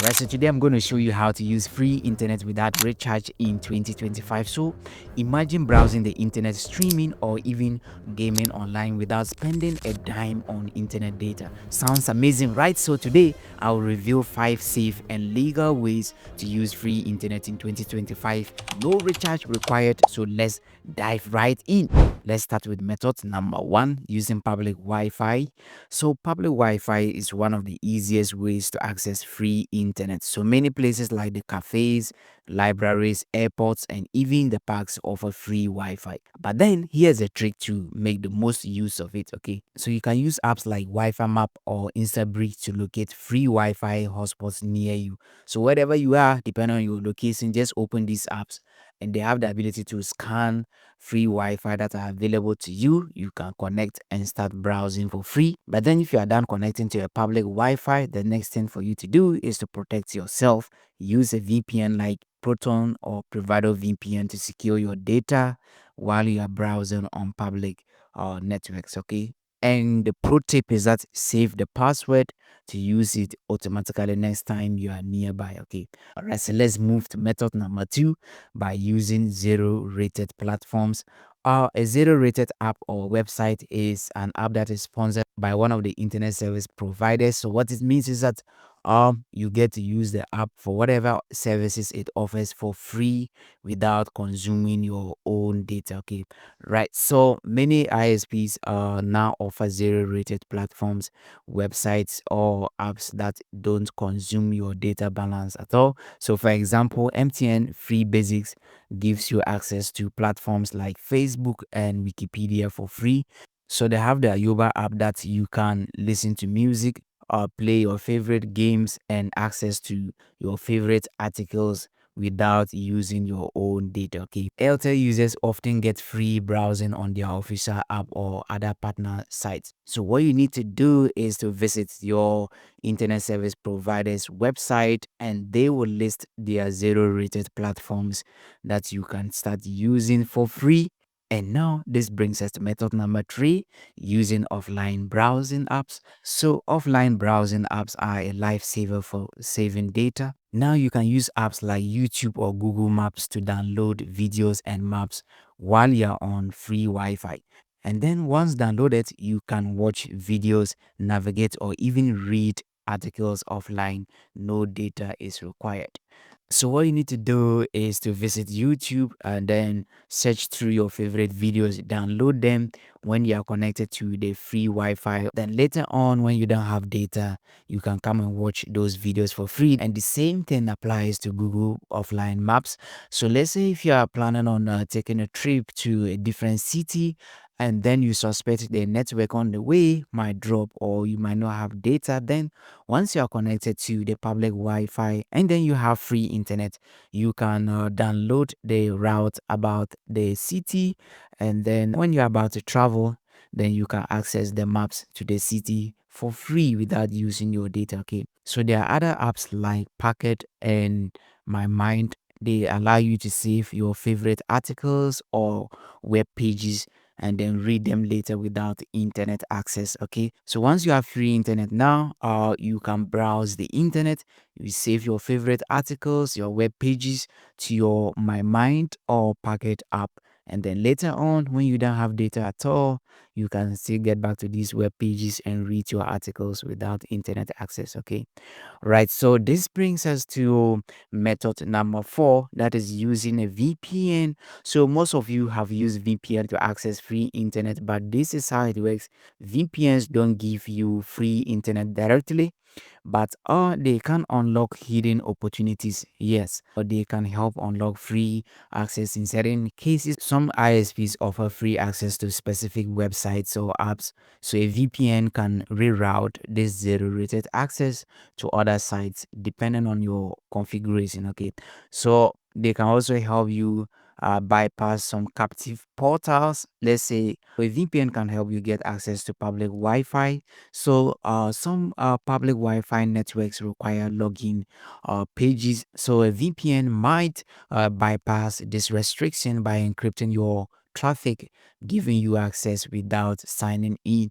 Alright, so today I'm going to show you how to use free internet without recharge in 2025. So imagine browsing the internet, streaming or even gaming online without spending a dime on internet data. Sounds amazing, right? So today I'll reveal 5 safe and legal ways to use free internet in 2025. No recharge required, so let's dive right in. Let's start with method number 1, using public Wi-Fi. So public Wi-Fi is one of the easiest ways to access free internet. So many places like the cafes, libraries, airports, and even the parks offer free Wi-Fi. But then here's a trick to make the most use of it, okay? So you can use apps like Wi-Fi Map or InstaBridge to locate free Wi-Fi hotspots near you. So wherever you are, depending on your location, just open these apps and they have the ability to scan free Wi-Fi that are available to you. You can connect and start browsing for free. But then if you are done connecting to a public Wi-Fi, the next thing for you to do is to protect yourself. Use a VPN like Proton or Privado VPN to secure your data while you are browsing on public networks, okay? And the pro tip is that save the password to use it automatically next time you are nearby, okay? All right, so let's move to method number 2 by using zero rated platforms. A zero rated app or website is an app that is sponsored by one of the internet service providers. So what it means is that you get to use the app for whatever services it offers for free without consuming your own data, okay? Right, so many ISPs now offer zero rated platforms, websites or apps that don't consume your data balance at all. So for example, MTN Free Basics gives you access to platforms like Facebook and Wikipedia for free. So they have the Yoba app that you can listen to music, play your favorite games, and access to your favorite articles without using your own data, okay? Airtel users often get free browsing on their official app or other partner sites. So what you need to do is to visit your internet service provider's website and they will list their zero rated platforms that you can start using for free. And now this brings us to method number 3, using offline browsing apps. So offline browsing apps are a lifesaver for saving data. Now you can use apps like YouTube or Google Maps to download videos and maps while you're on free Wi-Fi. And then once downloaded, you can watch videos, navigate, or even read articles offline. No data is required. So what you need to do is to visit YouTube and then search through your favorite videos, download them when you are connected to the free Wi-Fi. Then later on, when you don't have data, you can come and watch those videos for free. And the same thing applies to Google offline maps. So let's say if you are planning on taking a trip to a different city and then you suspect the network on the way might drop or you might not have data, then once you are connected to the public Wi-Fi and then you have free internet, you can download the route about the city, and then when you're about to travel, then you can access the maps to the city for free without using your data, okay? So there are other apps like Packet and My Mind. They allow you to save your favorite articles or web pages and then read them later without internet access, okay? So once you have free internet now, you can browse the internet, you save your favorite articles, your web pages to your My Mind or Packet app, and then later on when you don't have data at all, you can still get back to these web pages and read your articles without internet access, okay? Right, so this brings us to method number 4, that is using a VPN. So most of you have used VPN to access free internet, but this is how it works. VPNs don't give you free internet directly, but they can unlock hidden opportunities, yes, or they can help unlock free access in certain cases. Some ISPs offer free access to specific websites or apps, so a VPN can reroute this zero rated access to other sites depending on your configuration, okay? So they can also help you bypass some captive portals. Let's say a VPN can help you get access to public Wi-Fi. So some public Wi-Fi networks require login pages. So a VPN might bypass this restriction by encrypting your traffic, giving you access without signing in.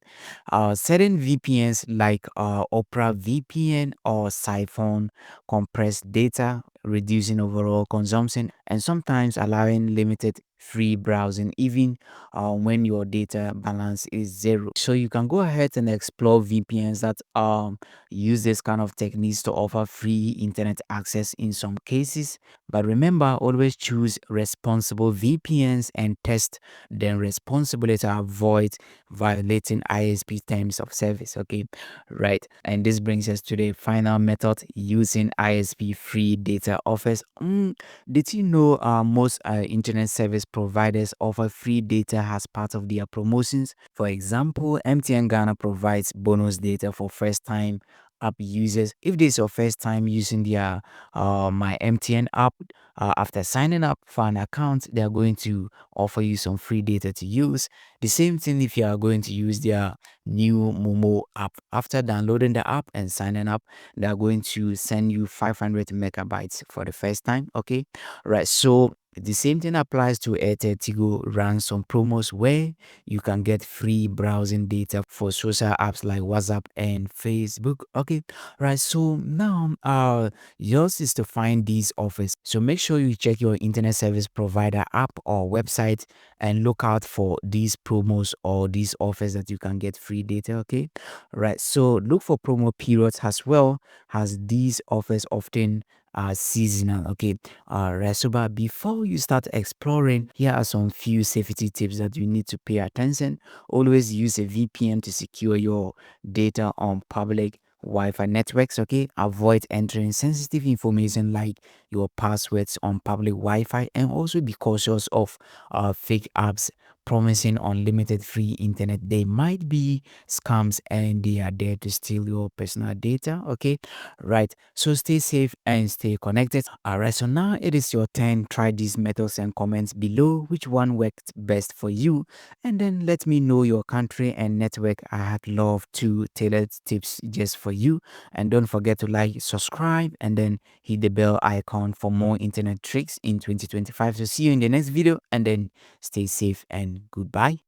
Certain VPNs like Opera VPN or Siphon compress data, reducing overall consumption and sometimes allowing limited free browsing even when your data balance is zero. So you can go ahead and explore VPNs that use this kind of techniques to offer free internet access in some cases. But remember, always choose responsible VPNs and test them responsibly to avoid violating ISP terms of service. Okay, right. And this brings us to the final method, using ISP free data offers. Did you know most internet service providers offer free data as part of their promotions? For example, MTN Ghana provides bonus data for first time app users. If this is your first time using their my MTN app, after signing up for an account, they are going to offer you some free data to use. The same thing if you are going to use their new Momo app. After downloading the app and signing up, they are going to send you 500 megabytes for the first time. Okay, right. So the same thing applies to Airtel. Tigo runs some promos where you can get free browsing data for social apps like WhatsApp and Facebook. Okay, right. So now yours is to find these offers. So make sure you check your internet service provider app or website and look out for these promos or these offers that you can get free data. Okay, right. So look for promo periods as well, as these offers often are seasonal. Okay, right. So but before you start exploring, here are some few safety tips that you need to pay attention. Always use a VPN to secure your data on public Wi-Fi networks. Okay, avoid entering sensitive information like your passwords on public Wi-Fi, and also be cautious of fake apps promising unlimited free internet. They might be scams and they are there to steal your personal data. Okay, right. So stay safe and stay connected. All right. So now it is your turn. Try these methods and comments below which one worked best for you, and then let me know your country and network. I'd love to tailor tips just for you. And don't forget to like, subscribe, and then hit the bell icon for more internet tricks in 2025. So see you in the next video, and then stay safe and goodbye.